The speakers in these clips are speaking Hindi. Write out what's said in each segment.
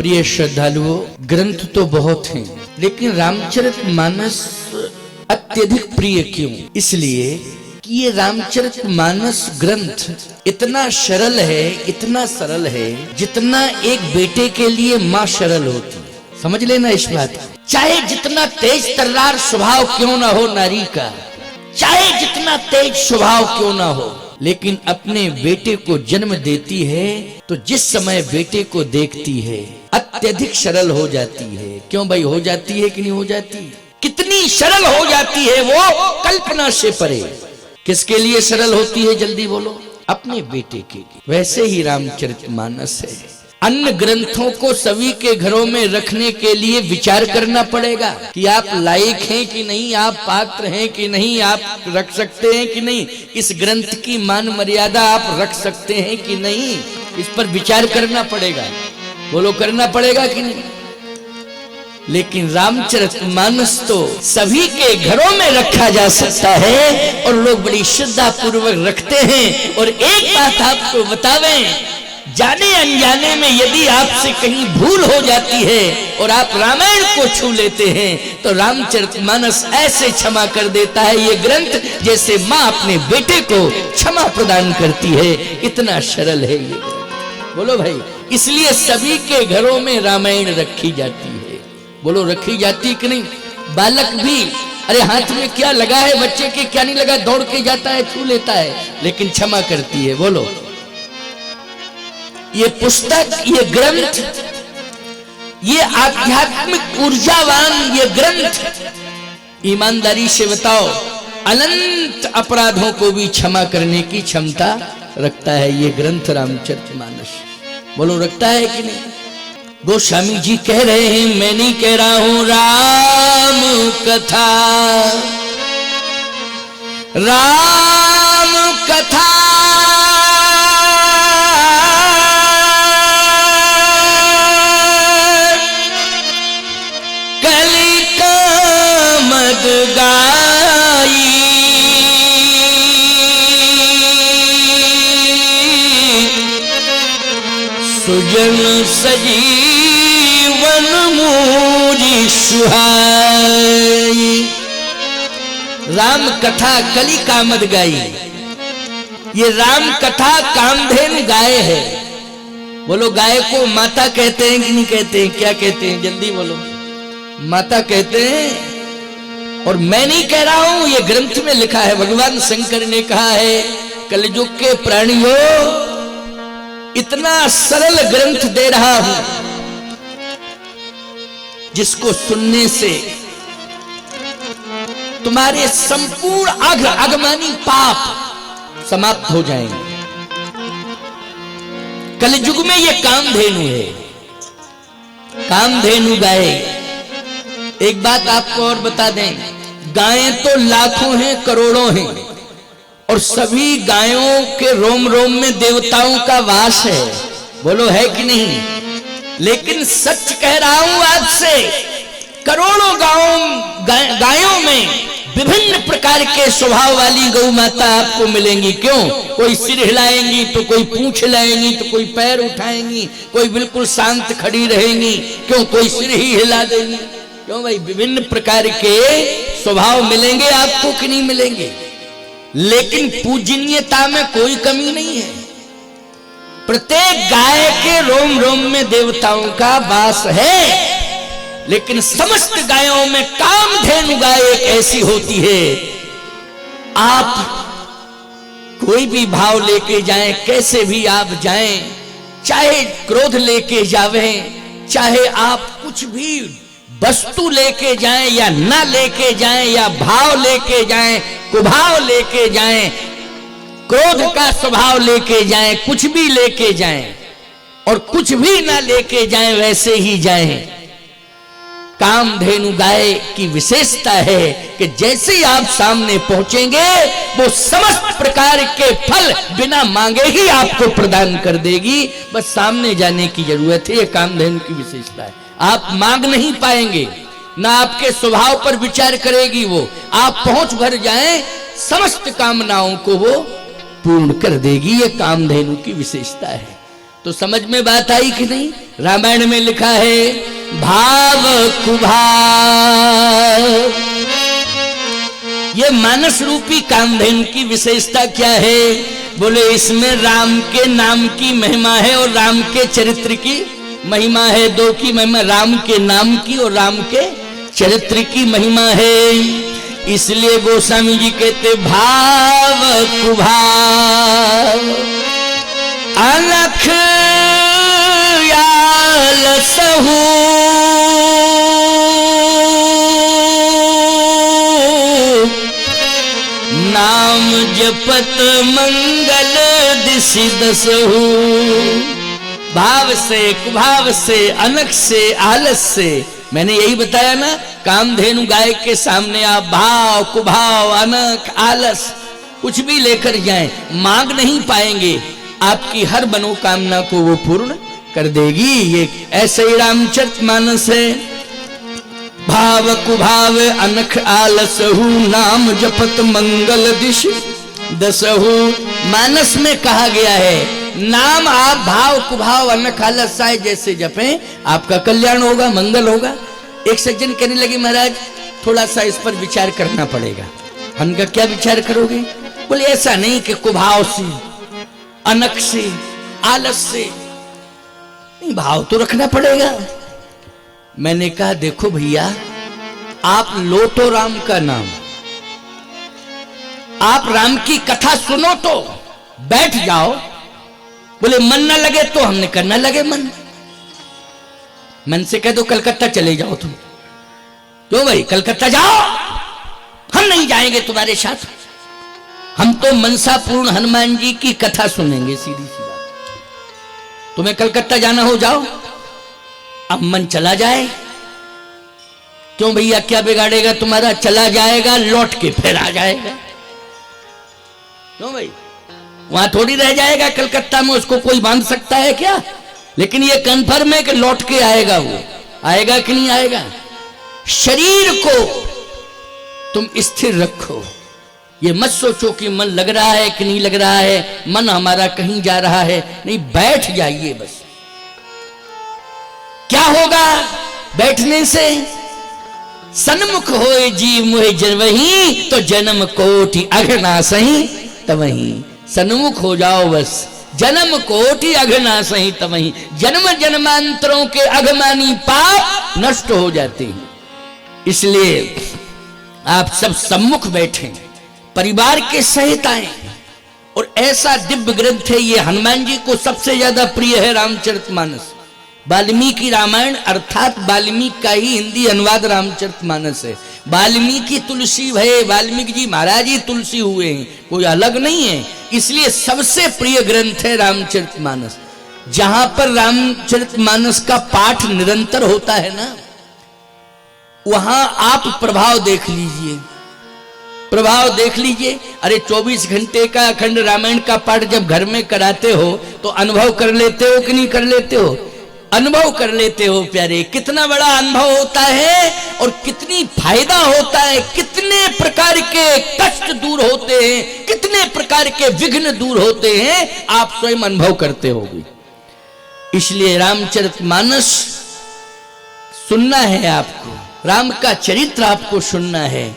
प्रिय श्रद्धालुओं, ग्रंथ तो बहुत हैं, लेकिन रामचरितमानस अत्यधिक प्रिय क्यों? इसलिए कि ये रामचरितमानस ग्रंथ इतना सरल है, इतना सरल है, जितना एक बेटे के लिए माँ सरल होती। समझ लेना इस बात। चाहे जितना तेज तर्रार स्वभाव क्यों ना हो नारी का, चाहे जितना तेज स्वभाव क्यों ना हो, लेकिन अपने बेटे को जन्म देती है तो जिस समय बेटे को देखती है अत्यधिक सरल हो जाती है। क्यों भाई, हो जाती है कि नहीं हो जाती? कितनी सरल हो जाती है वो, कल्पना से परे। किसके लिए सरल होती है, जल्दी बोलो? अपने बेटे के लिए। वैसे ही रामचरितमानस है। अन्य ग्रंथों को सभी के घरों में रखने के लिए विचार करना पड़ेगा कि आप लायक हैं कि नहीं, आप पात्र हैं कि नहीं, आप रख सकते हैं कि नहीं, इस ग्रंथ की मान मर्यादा आप रख सकते हैं कि नहीं, इस पर विचार करना पड़ेगा। बोलो, करना पड़ेगा कि नहीं? लेकिन रामचरितमानस तो सभी के घरों में रखा जा सकता है और लोग बड़ी श्रद्धा पूर्वक रखते हैं। और एक बात आपको बतावें, जाने अनजाने में यदि आपसे कहीं भूल हो जाती है और आप रामायण को छू लेते हैं तो रामचरितमानस ऐसे क्षमा कर देता है ये ग्रंथ, जैसे माँ अपने बेटे को क्षमा प्रदान करती है। इतना सरल है ये ग्रंथ। बोलो भाई, इसलिए सभी के घरों में रामायण रखी जाती है। बोलो, रखी जाती कि नहीं? बालक भी, अरे हाथ में क्या लगा है बच्चे के, क्या नहीं लगा, दौड़ के जाता है, छू लेता है, लेकिन क्षमा करती है। बोलो, ये पुस्तक, ये ग्रंथ, ये आध्यात्मिक ऊर्जावान ये ग्रंथ, ईमानदारी से बताओ, अनंत अपराधों को भी क्षमा करने की क्षमता रखता है ये ग्रंथ रामचरितमानस। बोलो, रखता है कि नहीं? गोस्वामी जी कह रहे हैं, मैं नहीं कह रहा हूं, राम कथा, राम कथा गाई, सुजन सजीवन मूरी सुहाई। राम कथा कली कामद गाई, ये राम कथा कामधेनु गाय है। बोलो, गाय को माता कहते हैं कि नहीं कहते हैं? क्या कहते हैं, जल्दी बोलो? माता कहते हैं। और मैं नहीं कह रहा हूं, ये ग्रंथ में लिखा है, भगवान शंकर ने कहा है, कलयुग के प्राणियों, इतना सरल ग्रंथ दे रहा हूं जिसको सुनने से तुम्हारे संपूर्ण अगमानी पाप समाप्त हो जाएंगे। कलयुग में ये कामधेनु है, कामधेनु गाय। एक बात आपको और बता दें, गायें तो लाखों हैं, करोड़ों हैं, और सभी गायों के रोम रोम में देवताओं का वास है। बोलो, है कि नहीं? लेकिन सच कह रहा हूं आपसे, करोड़ों गायों में विभिन्न प्रकार के स्वभाव वाली गौ माता आपको मिलेंगी। क्यों? कोई सिर हिलाएंगी तो कोई पूंछ हिलाएंगी, तो कोई पैर उठाएंगी, कोई बिल्कुल शांत खड़ी रहेंगी। क्यों? कोई सिर ही हिला देंगी। क्यों भाई? विभिन्न प्रकार के स्वभाव मिलेंगे आपको कि नहीं मिलेंगे? लेकिन पूजनीयता में कोई कमी नहीं है। प्रत्येक गाय के रोम रोम में देवताओं का वास है, लेकिन समस्त गायों में कामधेनु गाय एक ऐसी होती है, आप कोई भी भाव लेके जाएं, कैसे भी आप जाएं, चाहे क्रोध लेके जावें, चाहे आप कुछ भी वस्तु लेके जाएं या ना लेके जाएं, या भाव लेके जाएं, कुभाव लेके जाएं, क्रोध का स्वभाव लेके जाएं, कुछ भी लेके जाएं और कुछ भी ना लेके जाएं, वैसे ही जाएं। कामधेनु गाय की विशेषता है कि जैसे ही आप सामने पहुंचेंगे वो समस्त प्रकार के फल बिना मांगे ही आपको प्रदान कर देगी। बस सामने जाने की जरूरत है। ये कामधेनु की विशेषता है। आप मांग नहीं पाएंगे, ना आपके स्वभाव पर विचार करेगी वो। आप पहुंच भर जाएं, समस्त कामनाओं को वो पूर्ण कर देगी। ये कामधेनु की विशेषता है। तो समझ में बात आई कि नहीं? रामायण में लिखा है भाव कुभाव। ये मानस रूपी कामधेनु की विशेषता क्या है? बोले इसमें राम के नाम की महिमा है और राम के चरित्र की महिमा है। दो की महिमा, राम के नाम की और राम के चरित्र की महिमा है। इसलिए गोस्वामी जी कहते भाव कुभाव अलख यालसहु नाम जपत मंगल दिशि दसहु। भाव से, कुभाव से, अनख से, आलस से, मैंने यही बताया ना, कामधेनु गाय के सामने आप भाव, कुभाव, अनख, आलस कुछ भी लेकर जाएं, मांग नहीं पाएंगे, आपकी हर मनोकामना को वो पूर्ण कर देगी। ये ऐसे ही रामचरितमानस है। भाव कुभाव अनख आलसहु नाम जपत मंगल दिश दसहु। मानस में कहा गया है नाम आप भाव कुभाव अनख आलस आए जैसे जपें आपका कल्याण होगा, मंगल होगा। एक सज्जन कहने लगे महाराज थोड़ा सा इस पर विचार करना पड़ेगा। हमका क्या विचार करोगे? बोले ऐसा नहीं कि कुभाव से, अनख से, आलस से, नहीं भाव तो रखना पड़ेगा। मैंने कहा देखो भैया, आप लो तो राम का नाम, आप राम की कथा सुनो तो बैठ जाओ। बोले मन ना लगे तो हमने करना लगे मन से कह दो कलकत्ता चले जाओ तुम। क्यों भाई कलकत्ता जाओ, हम नहीं जाएंगे तुम्हारे साथ, हम तो मनसा पूर्ण हनुमान जी की कथा सुनेंगे। सीधी सी बात। तुम्हें कलकत्ता जाना हो जाओ, अब मन चला जाए। क्यों भैया क्या बिगाड़ेगा तुम्हारा? चला जाएगा लौट के फिर आ जाएगा। क्यों भाई वहां थोड़ी रह जाएगा कलकत्ता में, उसको कोई बांध सकता है क्या? लेकिन ये कन्फर्म है कि लौट के आएगा। वो आएगा कि नहीं आएगा? शरीर को तुम स्थिर रखो, ये मत सोचो कि मन लग रहा है कि नहीं लग रहा है, मन हमारा कहीं जा रहा है, नहीं, बैठ जाइए बस। क्या होगा बैठने से? सन्मुख होए जीव मोहे जनवही तो जन्म कोटि अघना सही तवही। सन्मुख हो जाओ बस, जन्म कोटि अघना सही तवही। जन्म जन्मांतरों के अघमानी पाप नष्ट हो जाते हैं। इसलिए आप सब सम्मुख बैठें, परिवार के सहित आए। और ऐसा दिव्य ग्रंथ है ये, हनुमान जी को सबसे ज्यादा प्रिय है रामचरितमानस। वाल्मीकि रामायण अर्थात वाल्मीकि का ही हिंदी अनुवाद रामचरितमानस है। वाल्मीकि तुलसी भये, वाल्मीकि जी महाराज ही तुलसी हुए हैं, कोई अलग नहीं है। इसलिए सबसे प्रिय ग्रंथ है रामचरितमानस। जहां पर रामचरितमानस का पाठ निरंतर होता है ना, वहां आप प्रभाव देख लीजिए, प्रभाव देख लीजिए। अरे 24 घंटे का अखंड रामायण का पाठ जब घर में कराते हो तो अनुभव कर लेते हो कि नहीं कर लेते हो? अनुभव कर लेते हो प्यारे। कितना बड़ा अनुभव होता है और कितनी फायदा होता है, कितने प्रकार के कष्ट दूर होते हैं, कितने प्रकार के विघ्न दूर होते हैं, आप स्वयं अनुभव करते होगे। इसलिए रामचरितमानस सुनना है आपको, राम का चरित्र आपको सुनना है।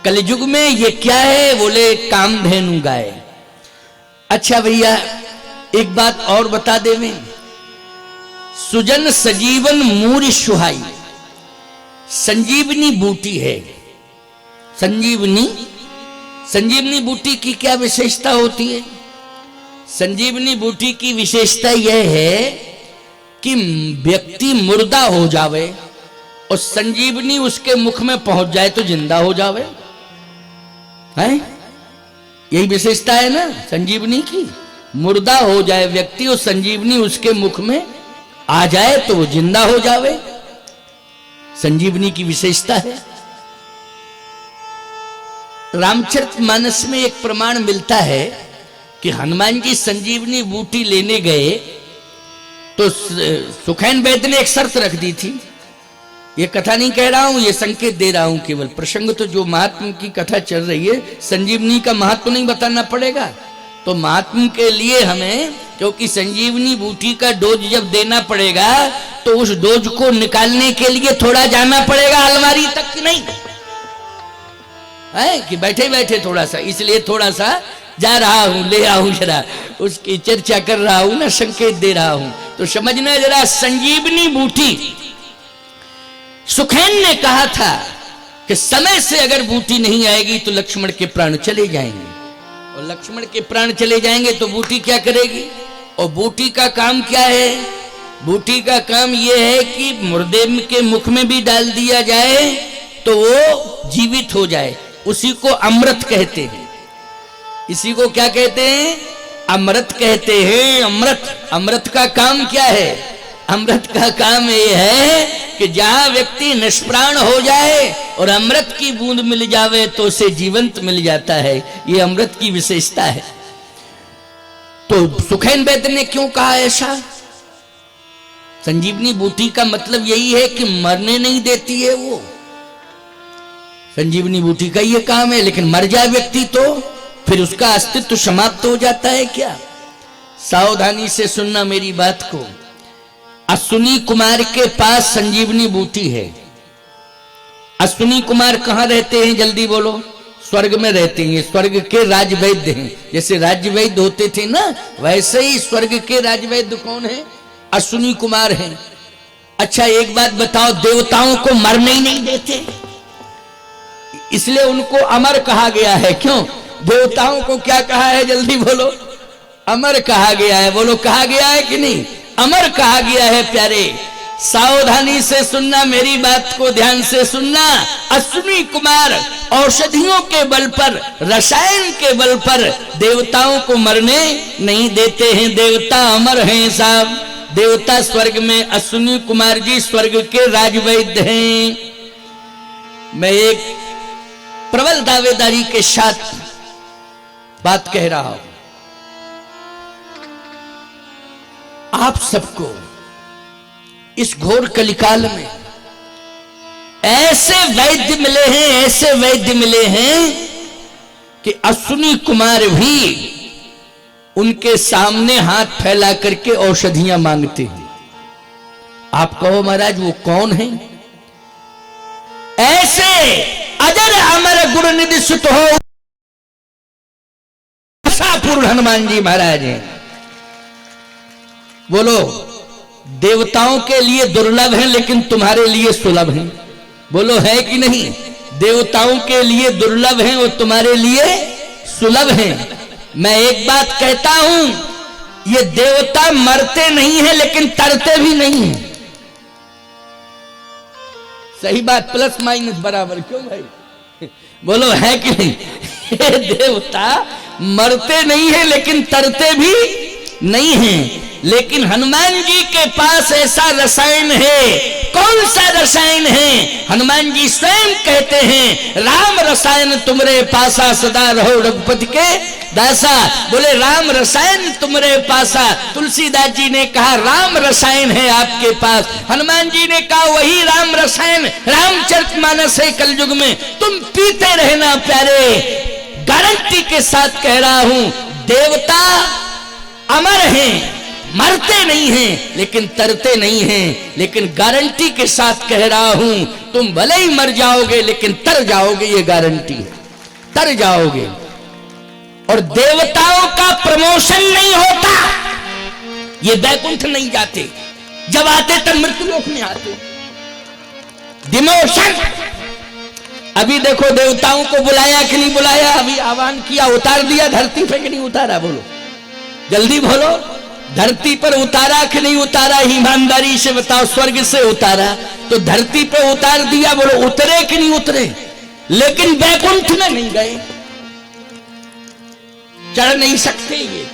कलयुग में ये क्या है? बोले कामधेनु गाय। अच्छा भैया एक बात और बता दे मैं, सुजन सजीवन मूर सुहाई, संजीवनी बूटी है। संजीवनी बूटी की क्या विशेषता होती है? संजीवनी बूटी की विशेषता यह है कि व्यक्ति मुर्दा हो जावे और संजीवनी उसके मुख में पहुंच जाए तो जिंदा हो जावे, है? यही विशेषता है ना संजीवनी की। मुर्दा हो जाए व्यक्ति और संजीवनी उसके मुख में आ जाए तो वो जिंदा हो जावे, संजीवनी की विशेषता है। रामचरितमानस में एक प्रमाण मिलता है कि हनुमान जी संजीवनी बूटी लेने गए तो सुखैन वैद्य ने एक शर्त रख दी थी। ये कथा नहीं कह रहा हूं, ये संकेत दे रहा हूं केवल। प्रसंग तो जो महात्मा की कथा चल रही है, संजीवनी का महत्व नहीं बताना पड़ेगा। तो महात्मा के लिए हमें, क्योंकि संजीवनी बूटी का डोज जब देना पड़ेगा तो उस डोज को निकालने के लिए थोड़ा जाना पड़ेगा अलमारी तक, नहीं है कि बैठे बैठे थोड़ा सा, इसलिए थोड़ा सा जा रहा हूं, ले आऊं, जरा उसकी चर्चा कर रहा हूं ना, संकेत दे रहा हूं। तो समझना जरा, संजीवनी बूटी, सुखैन ने कहा था कि समय से अगर बूटी नहीं आएगी तो लक्ष्मण के प्राण चले जाएंगे, और लक्ष्मण के प्राण चले जाएंगे तो बूटी क्या करेगी? और बूटी का काम क्या है? बूटी का काम यह है कि मुर्दे के मुख में भी डाल दिया जाए तो वो जीवित हो जाए, उसी को अमृत कहते हैं। इसी को क्या कहते हैं? अमृत कहते हैं। अमृत, अमृत का काम क्या है? अमृत का काम यह है कि जहां व्यक्ति निष्प्राण हो जाए और अमृत की बूंद मिल जावे तो उसे जीवंत मिल जाता है। ये अमृत की विशेषता है। तो सुखैन वैद्य ने क्यों कहा ऐसा? संजीवनी बूटी का मतलब यही है कि मरने नहीं देती है वो, संजीवनी बूटी का ये काम है। लेकिन मर जाए व्यक्ति तो फिर उसका अस्तित्व समाप्त हो जाता है क्या? सावधानी से सुनना मेरी बात को। अश्विनी कुमार के पास संजीवनी बूटी है। अश्विनी कुमार कहां रहते हैं? जल्दी बोलो। स्वर्ग में रहते हैं। स्वर्ग के राजवैद्य हैं। जैसे राजवैद्य होते थे ना, वैसे ही स्वर्ग के राजवैद्य कौन है? अश्विनी कुमार हैं। अच्छा एक बात बताओ, देवताओं को मरने ही नहीं देते, इसलिए उनको अमर कहा गया है। क्यों? देवताओं को क्या कहा है? जल्दी बोलो। अमर कहा गया है। बोलो, कहा गया है कि नहीं? अमर कहा गया है। प्यारे सावधानी से सुनना, मेरी बात को ध्यान से सुनना। अश्विनी कुमार औषधियों के बल पर, रसायन के बल पर देवताओं को मरने नहीं देते हैं। देवता अमर हैं साहब। देवता स्वर्ग में, अश्विनी कुमार जी स्वर्ग के राजवैद्य हैं। मैं एक प्रबल दावेदारी के साथ बात कह रहा हूं। आप सबको इस घोर कलिकाल में ऐसे वैद्य मिले हैं, ऐसे वैद्य मिले हैं कि अश्विनी कुमार भी उनके सामने हाथ फैला करके औषधियां मांगते हैं। आप कहो महाराज वो कौन है? ऐसे अजर अमर गुरु निधि सुत हो पूर्ण हनुमान जी महाराज हैं। बोलो, देवताओं के लिए दुर्लभ है लेकिन तुम्हारे लिए सुलभ है। बोलो, है कि नहीं? देवताओं के लिए दुर्लभ है और तुम्हारे लिए सुलभ है। मैं एक बात कहता हूं, ये देवता मरते नहीं है लेकिन तरते भी नहीं है। सही बात, प्लस माइनस बराबर। क्यों भाई? बोलो, है कि नहीं? ये देवता मरते नहीं है लेकिन तरते भी नहीं है। लेकिन हनुमान जी के पास ऐसा रसायन है। कौन सा रसायन है? हनुमान जी स्वयं कहते हैं, राम रसायन तुमरे पासा सदा रहो रघुपति के दासा। बोले, राम रसायन तुमरे पासा। तुलसीदास जी ने कहा राम रसायन है आपके पास। हनुमान जी ने कहा वही राम रसायन रामचरितमानस है कलयुग में, तुम पीते रहना प्यारे। गारंटी के साथ कह रहा हूं, देवता अमर हैं, मरते नहीं हैं लेकिन तरते नहीं हैं। लेकिन गारंटी के साथ कह रहा हूं, तुम भले ही मर जाओगे लेकिन तर जाओगे, ये गारंटी है, तर जाओगे। और देवताओं का प्रमोशन नहीं होता, ये वैकुंठ नहीं जाते, जब आते तब मृत्युलोक में आते। डिमोशन। अभी देखो देवताओं को बुलाया कि नहीं बुलाया? अभी आह्वान किया, उतार दिया धरती पे कि नहीं उतारा? बोलो जल्दी बोलो। धरती पर उतारा कि नहीं उतारा? ईमानदारी से बताओ। स्वर्ग से उतारा तो धरती पे उतार दिया। बोलो, उतरे कि नहीं उतरे? लेकिन वैकुंठ में नहीं गए, चढ़ नहीं सकते ये।